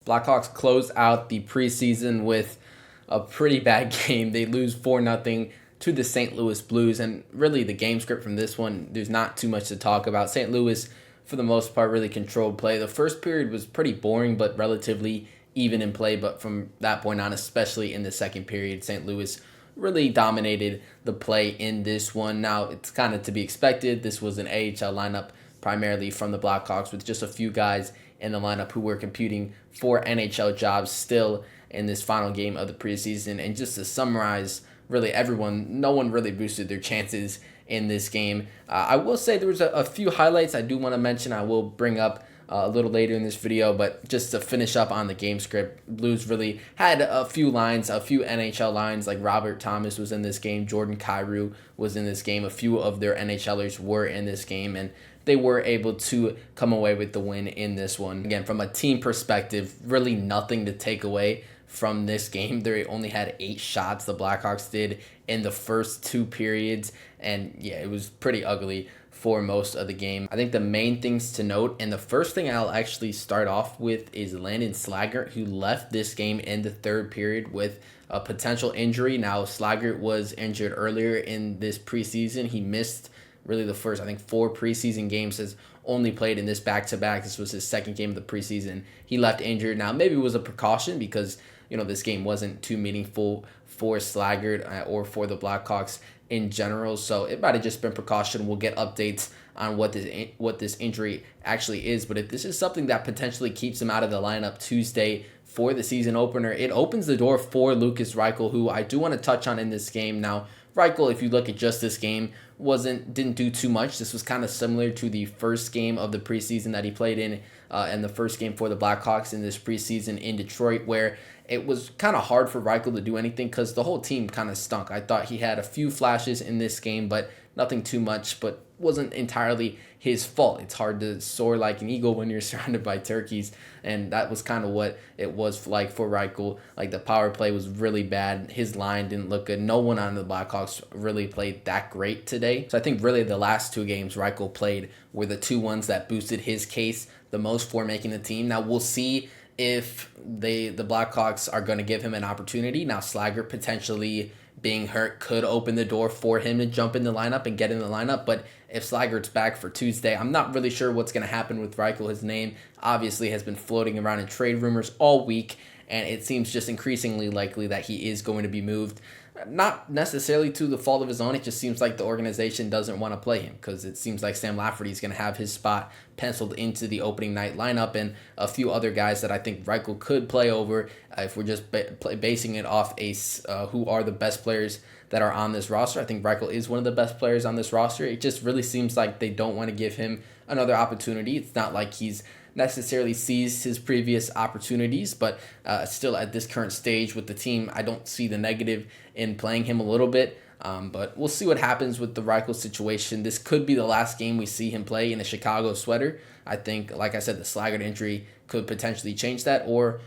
Blackhawks close out the preseason with a pretty bad game. They lose 4-0 to the St. Louis Blues. And really, the game script from this one, there's not too much to talk about. St. Louis, for the most part, really controlled play. The first period was pretty boring, but relatively even in play. But from that point on, especially in the second period, St. Louis really dominated the play in this one. Now, it's kind of to be expected. This was an AHL lineup primarily from the Blackhawks with just a few guys in the lineup who were competing for NHL jobs still in this final game of the preseason. And just to summarize, really no one really boosted their chances in this game. I will say there was a few highlights I do want to mention. I will bring up a little later in this video, but just to finish up on the game script, Blues really had a few NHL lines, like Robert Thomas was in this game, Jordan Kyrou was in this game, a few of their NHLers were in this game, and they were able to come away with the win in this one. Again, from a team perspective, really nothing to take away from this game. They only had 8 shots, the Blackhawks did, in the first 2 periods, and yeah, it was pretty ugly for most of the game. I think the main things to note, and the first thing I'll actually start off with, is Landon Slaggert, who left this game in the 3rd period with a potential injury. Now, Slaggert was injured earlier in this preseason. He missed really the first, 4 preseason games, has only played in this back-to-back. This was his 2nd game of the preseason. He left injured. Now, maybe it was a precaution because, this game wasn't too meaningful for Slaggert or for the Blackhawks in general, so it might have just been precaution. We'll get updates on what this injury actually is, but if this is something that potentially keeps him out of the lineup Tuesday for the season opener, it opens the door for Lukas Reichel, who I do want to touch on in this game. Now, Reichel, if you look at just this game, didn't do too much. This was kind of similar to the first game of the preseason that he played in and the first game for the Blackhawks in this preseason in Detroit, where it was kind of hard for Reichel to do anything because the whole team kind of stunk. I thought he had a few flashes in this game, but nothing too much, but wasn't entirely his fault. It's hard to soar like an eagle when you're surrounded by turkeys, and that was kind of what it was like for Reichel. Like, the power play was really bad. His line didn't look good. No one on the Blackhawks really played that great today. So I think really the last 2 games Reichel played were the 2 ones that boosted his case the most for making the team. Now, we'll see if the Blackhawks are going to give him an opportunity. Now, Slaggert potentially being hurt could open the door for him to jump in the lineup and get in the lineup, but if Slaggert's back for Tuesday, I'm not really sure what's going to happen with Reichel. His name obviously has been floating around in trade rumors all week, and it seems just increasingly likely that he is going to be moved. Not necessarily to the fault of his own. It just seems like the organization doesn't want to play him because it seems like Sam Lafferty is going to have his spot penciled into the opening night lineup, and a few other guys that I think Reichel could play over if we're just basing it off who are the best players that are on this roster. I think Reichel is one of the best players on this roster. It just really seems like they don't want to give him another opportunity. It's not like he's necessarily seized his previous opportunities, but still at this current stage with the team, I don't see the negative in playing him a little bit. But we'll see what happens with the Reichel situation. This could be the last game we see him play in a Chicago sweater. I think, like I said, the Slaggert injury could potentially change that, or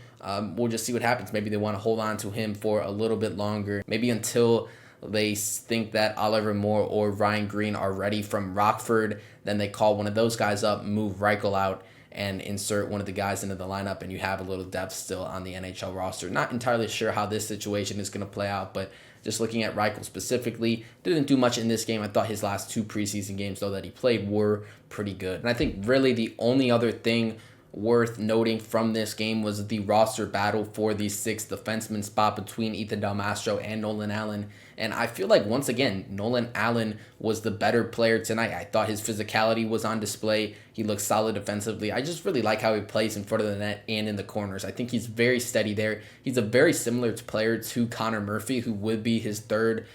we'll just see what happens. Maybe they want to hold on to him for a little bit longer, maybe until they think that Oliver Moore or Ryan Green are ready from Rockford. Then they call one of those guys up, move Reichel out, and insert one of the guys into the lineup, and you have a little depth still on the NHL roster. Not entirely sure how this situation is going to play out, but just looking at Reichel specifically, didn't do much in this game. I thought his last 2 preseason games, though, that he played were pretty good. And I think really the only other thing worth noting from this game was the roster battle for the 6th defenseman spot between Ethan Del Mastro and Nolan Allen. And I feel like, once again, Nolan Allen was the better player tonight. I thought his physicality was on display. He looked solid defensively. I just really like how he plays in front of the net and in the corners. I think he's very steady there. He's a very similar player to Connor Murphy, who would be his third,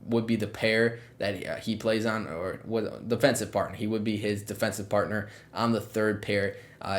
would be the pair that he plays on, or defensive partner. He would be his defensive partner on the 3rd pair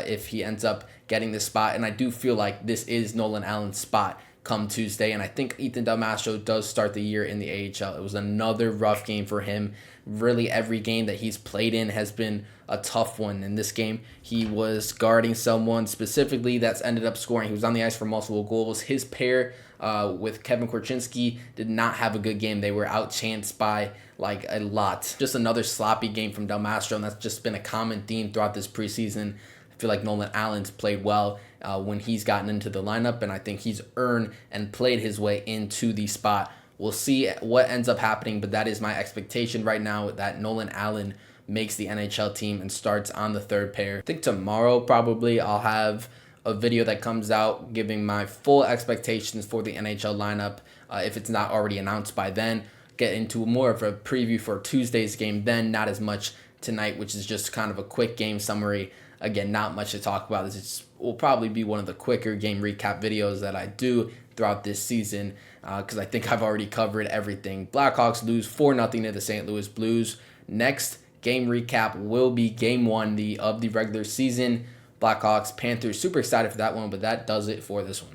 if he ends up getting this spot. And I do feel like this is Nolan Allen's spot come Tuesday, and I think Ethan Del Mastro does start the year in the AHL. It was another rough game for him. Really, every game that he's played in has been a tough one. In this game, he was guarding someone specifically that's ended up scoring. He was on the ice for multiple goals. His pair with Kevin Korchinski did not have a good game. They were outchanced by like a lot. Just another sloppy game from Del Mastro, and that's just been a common theme throughout this preseason. I feel like Nolan Allen's played well when he's gotten into the lineup, and I think he's earned and played his way into the spot. We'll see what ends up happening, but that is my expectation right now, that Nolan Allen makes the NHL team and starts on the third pair. I think tomorrow probably I'll have a video that comes out giving my full expectations for the NHL lineup. If it's not already announced by then, get into more of a preview for Tuesday's game then, not as much tonight, which is just kind of a quick game summary. Again, not much to talk about. This will probably be one of the quicker game recap videos that I do throughout this season, because I think I've already covered everything. Blackhawks lose 4-0 to the St. Louis Blues. Next game recap will be game 1 of the regular season. Blackhawks, Panthers, super excited for that one, but that does it for this one.